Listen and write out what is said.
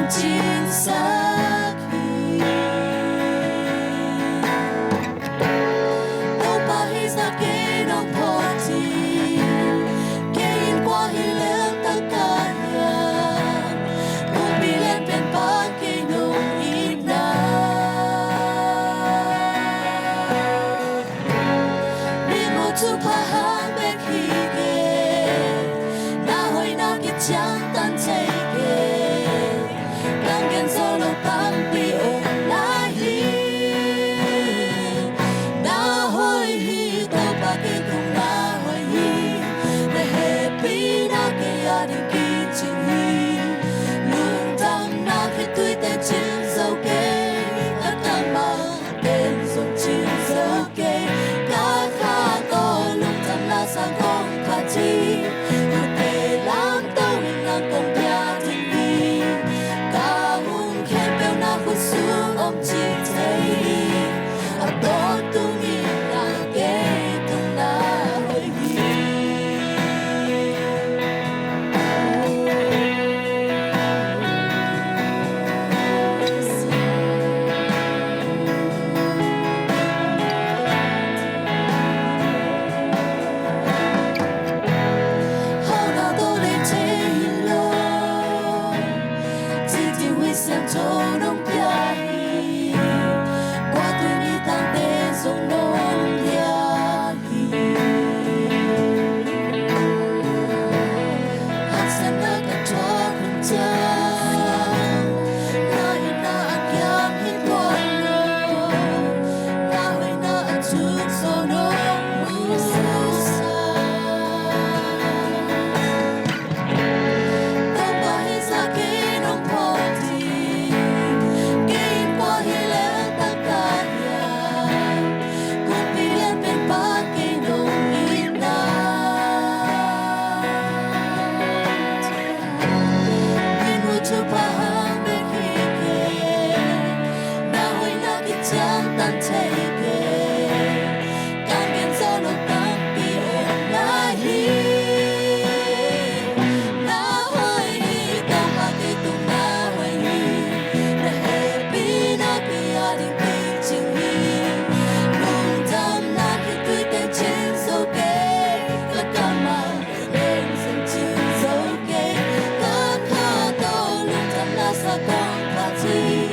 chính xác khi đâu ba hi ra kế đâu bỏ đi kế in qua hi lệ tất cả nhà cũng bị lên bên ba kế nông ít na biết một chút phá hàng bên khi kế na hồi na cái chẳng tan chạy solo tampi o lahi na hoi hi to pa ke tung na hoi hi na happy na ke ari ki ching hi lung tam na ke tui te chin zo ke na tam ma ten zo chin zo ke ka kha to lung tam na sa kong kha chi te lam to na kong pya ting hi xuống ông chỉ thấy ở đó tôi nghĩ là cái thằng đã hơi how nào tôi lên trên lối chỉ chỉ huy xem cho đông con party